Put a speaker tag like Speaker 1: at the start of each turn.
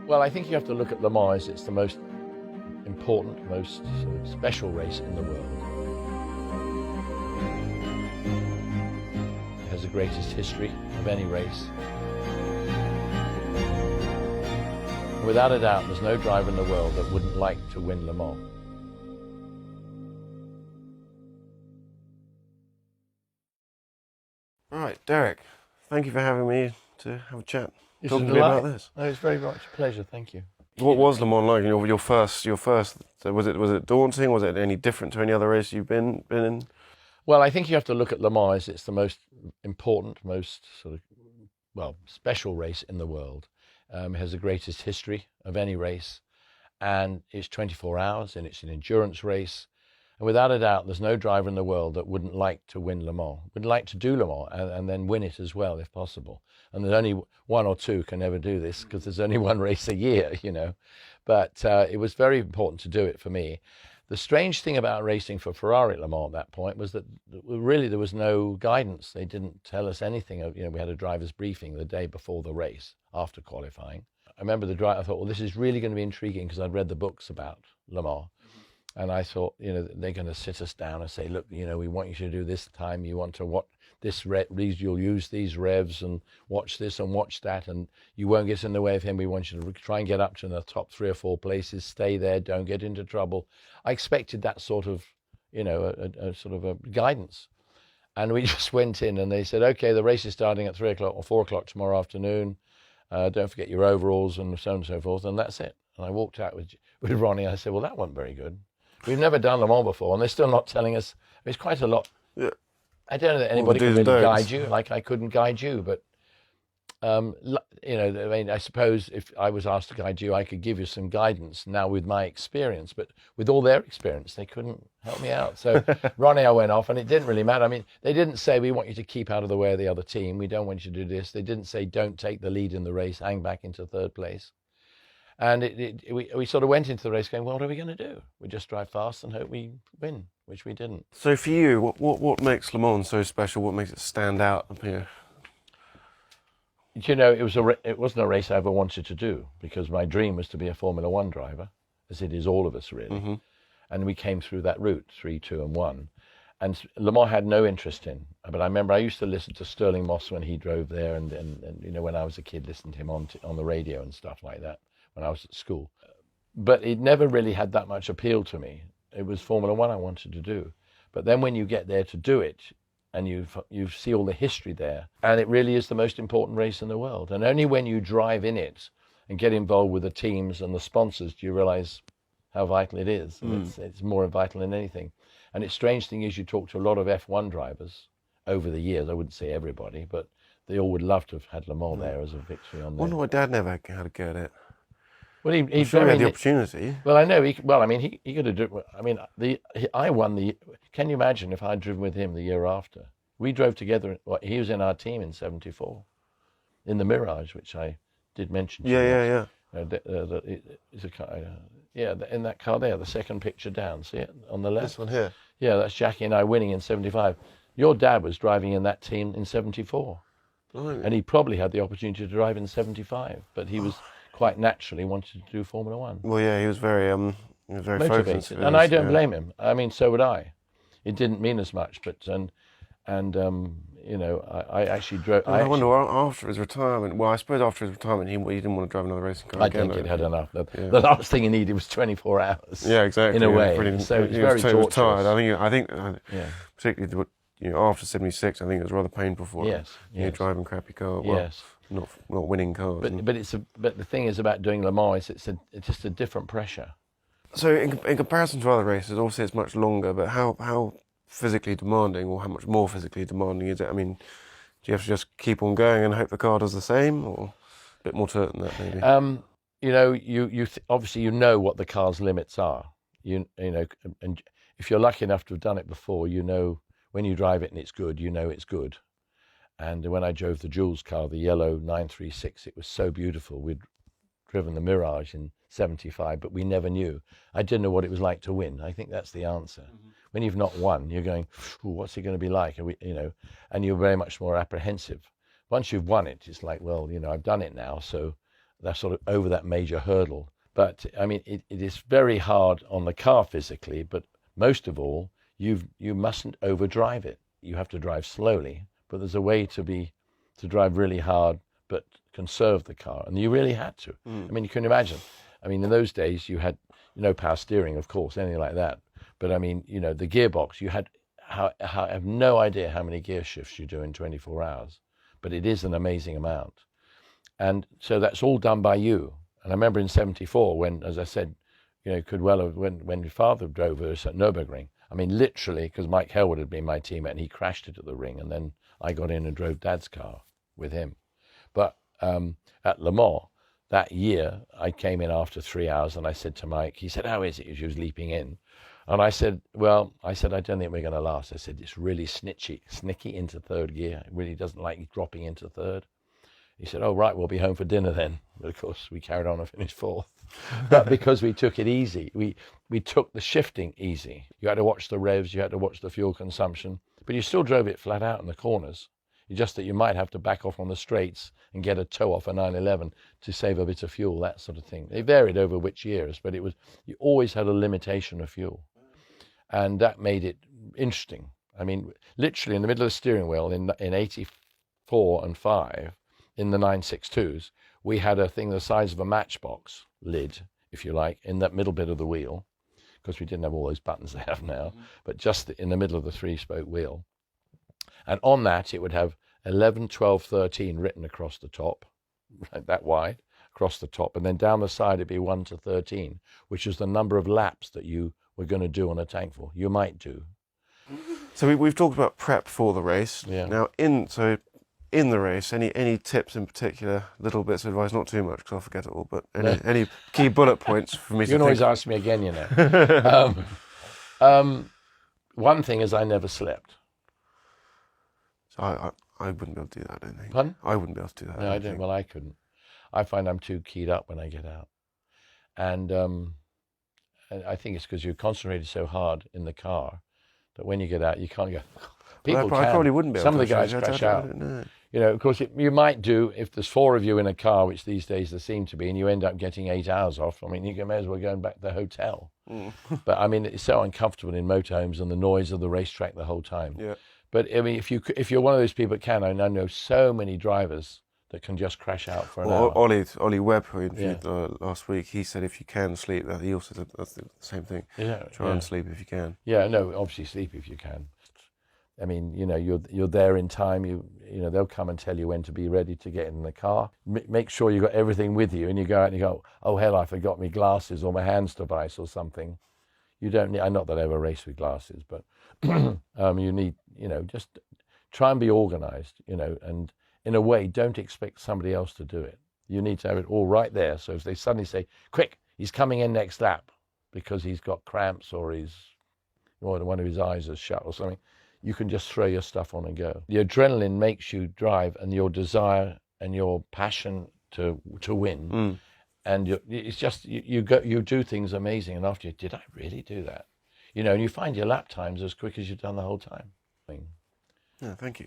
Speaker 1: Well, I think you have to look at Le Mans. It's the most important, most sort of special race in the world. It has the greatest history of any race. Without a doubt, there's no driver in the world that wouldn't like to win Le Mans.
Speaker 2: All right, Derek, thank you for having me to have a chat.
Speaker 1: This
Speaker 2: Talk
Speaker 1: is
Speaker 2: to
Speaker 1: a
Speaker 2: me
Speaker 1: delight.
Speaker 2: about this.
Speaker 1: No, it's very much a pleasure. Thank you.
Speaker 2: What was Le Mans like? Your first. So was it daunting? Was it any different to any other race you've been in?
Speaker 1: Well, I think you have to look at Le Mans. It's the most important, most sort of, well, special race in the world. It has the greatest history of any race, and it's 24 hours, and it's an endurance race. And without a doubt, there's no driver in the world that wouldn't like to win Le Mans, would like to do Le Mans and then win it as well, if possible. And there's only one or two can ever do this because there's only one race a year, you know. But it was very important to do it for me. The strange thing about racing for Ferrari at Le Mans at that point was that really there was no guidance. They didn't tell us anything. You know, we had a driver's briefing the day before the race, after qualifying. I remember the driver, I thought, well, this is really going to be intriguing because I'd read the books about Le Mans. And I thought, you know, they're going to sit us down and say, look, you know, we want you to do this time. You want to what this you'll use these revs and watch this and watch that, and you won't get in the way of him. We want you to try and get up to the top 3 or 4 places. Stay there. Don't get into trouble. I expected that sort of, you know, a sort of a guidance. And we just went in and they said, okay, the race is starting at 3 o'clock or 4 o'clock tomorrow afternoon. Don't forget your overalls and so on and so forth. And that's it. And I walked out with Ronnie. I said, well, that wasn't very good. We've never done Le Mans before, and they're still not telling us. It's quite a lot.
Speaker 2: Yeah.
Speaker 1: I don't know that anybody can really guide you, like I couldn't guide you, but, you know, I mean, I suppose if I was asked to guide you, I could give you some guidance now with my experience, but with all their experience, they couldn't help me out. So Ronnie, I went off, and it didn't really matter. I mean, they didn't say, we want you to keep out of the way of the other team. We don't want you to do this. They didn't say, don't take the lead in the race, hang back into 3rd place. And we sort of went into the race going, well, what are we going to do? We just drive fast and hope we win, which we didn't.
Speaker 2: So for you, what makes Le Mans so special? What makes it stand out up here?
Speaker 1: You know, it wasn't a race I ever wanted to do because my dream was to be a Formula One driver, as it is all of us really. Mm-hmm. And we came through that route, 3, 2, and 1. And Le Mans had no interest in. But I remember I used to listen to Stirling Moss when he drove there, and you know, when I was a kid, listened to him on the radio and stuff like that when I was at school. But it never really had that much appeal to me. It was Formula One I wanted to do. But then when you get there to do it, and you see all the history there, and it really is the most important race in the world. And only when you drive in it and get involved with the teams and the sponsors do you realize how vital it is. And it's more vital than anything. And the strange thing is, you talk to a lot of F1 drivers over the years. I wouldn't say everybody, but they all would love to have had Le Mans there as a victory on there.
Speaker 2: I wonder why Dad never had a go at it.
Speaker 1: Well, he
Speaker 2: had the opportunity.
Speaker 1: Well, I know. He could have done. I mean, I won the. Can you imagine if I'd driven with him the year after? We drove together. He was in our team in '74, in the Mirage, which I did mention.
Speaker 2: Yeah.
Speaker 1: In that car there, the second picture down. See it on the left.
Speaker 2: This one here.
Speaker 1: Yeah, that's Jackie and I winning in '75. Your dad was driving in that team in '74, and he probably had the opportunity to drive in '75, but he was. Quite naturally wanted to do Formula One.
Speaker 2: Well, yeah, he was very
Speaker 1: motivated,
Speaker 2: focused.
Speaker 1: And I don't blame him. I mean, so would I. It didn't mean as much, but you know, I actually drove.
Speaker 2: I wonder after his retirement. Well, I suppose after his retirement, he didn't want to drive another racing car again.
Speaker 1: I think he'd had enough. The last thing he needed was 24 hours.
Speaker 2: Yeah, exactly.
Speaker 1: In a way,
Speaker 2: so
Speaker 1: it's very torturous.
Speaker 2: Tired. I think, particularly after '76, I think it was rather painful for him.
Speaker 1: Yes.
Speaker 2: Driving crappy car. Well,
Speaker 1: yes.
Speaker 2: Not winning cars.
Speaker 1: But the thing is about doing Le Mans, it's just a different pressure.
Speaker 2: So in comparison to other races, obviously it's much longer. But how physically demanding, or how much more physically demanding is it? I mean, do you have to just keep on going and hope the car does the same, or a bit more to it than that, maybe?
Speaker 1: You know, obviously you know what the car's limits are. You know, and if you're lucky enough to have done it before, you know when you drive it and it's good, you know it's good. And when I drove the Jules car, the yellow 936, it was so beautiful. We'd driven the Mirage in '75, but we never knew. I didn't know what it was like to win. I think that's the answer. Mm-hmm. When you've not won, you're going, what's it going to be like? And you're very much more apprehensive. Once you've won it, it's like, well, you know, I've done it now, so they're sort of over that major hurdle. But I mean, it is very hard on the car physically, but most of all, you mustn't overdrive it. You have to drive slowly, but there's a way to drive really hard, but conserve the car. And you really had to. I mean, you can imagine. I mean, in those days, you had no power steering, of course, anything like that. But I mean, you know, the gearbox, you had, I have no idea how many gear shifts you do in 24 hours, but it is an amazing amount. And so that's all done by you. And I remember in 74 when, as I said, you know, could well have, when your father drove us at Nürburgring, I mean, literally, because Mike Hellwood had been my teammate and he crashed it at the ring, and then I got in and drove Dad's car with him. But at Le Mans that year, I came in after 3 hours and I said to Mike, he said, how is it? He was leaping in. And I said, well, I don't think we're going to last. I said, it's really snicky into third gear. It really doesn't like dropping into third. He said, oh, right, we'll be home for dinner then. But of course, we carried on and finished fourth. But because we took it easy, we took the shifting easy. You had to watch the revs, you had to watch the fuel consumption, but you still drove it flat out in the corners. It's just that you might have to back off on the straights and get a toe off a 911 to save a bit of fuel, that sort of thing. They varied over which years, but you always had a limitation of fuel. And that made it interesting. I mean, literally in the middle of the steering wheel in 84 and 5, in the 962s, we had a thing the size of a matchbox lid, if you like, in that middle bit of the wheel, because we didn't have all those buttons they have now, but just in the middle of the 3-spoke wheel. And on that, it would have 11, 12, 13 written across the top, like that wide, across the top. And then down the side, it'd be 1 to 13, which is the number of laps that you were going to do on a tank full. You might do.
Speaker 2: So we've talked about prep for the race.
Speaker 1: Yeah.
Speaker 2: Now, in the race, any tips in particular, little bits of advice, not too much because I'll forget it all, but any key bullet points for me to think?
Speaker 1: You can always ask me again, you know. One thing is I never slept.
Speaker 2: So I wouldn't be able to do that, I don't think.
Speaker 1: Pardon?
Speaker 2: I wouldn't be able to do that.
Speaker 1: No, I don't. Well, I couldn't. I find I'm too keyed up when I get out. And I think it's because you're concentrated so hard in the car that when you get out, you can't go. People
Speaker 2: I probably wouldn't be able
Speaker 1: Some
Speaker 2: to.
Speaker 1: of the guys crash out.
Speaker 2: I don't know.
Speaker 1: You know, of course, you might do if there's 4 of you in a car, which these days there seem to be, and you end up getting 8 hours off. I mean, you may as well go back to the hotel. But I mean, it's so uncomfortable in motorhomes and the noise of the racetrack the whole time.
Speaker 2: Yeah.
Speaker 1: But I mean, if you're one of those people that can, and I know so many drivers that can just crash out for an hour.
Speaker 2: Ollie Webb, who interviewed last week, he said if you can sleep, he also said that's the same thing.
Speaker 1: Yeah.
Speaker 2: Try and sleep if you can.
Speaker 1: Yeah, no, obviously sleep if you can. I mean, you know, you're there in time. You know, they'll come and tell you when to be ready to get in the car. Make sure you got everything with you, and you go out and you go, oh hell, I forgot my glasses or my hands device or something. You don't need. Not that I ever race with glasses, but you need, you know, just try and be organised, you know, and in a way, don't expect somebody else to do it. You need to have it all right there. So if they suddenly say, quick, he's coming in next lap because he's got cramps or one of his eyes is shut or something, you can just throw your stuff on and go. The adrenaline makes you drive, and your desire and your passion to win. And it's just, you do things amazing. And after did I really do that? You know, and you find your lap times as quick as you've done the whole time.
Speaker 2: Yeah, thank you.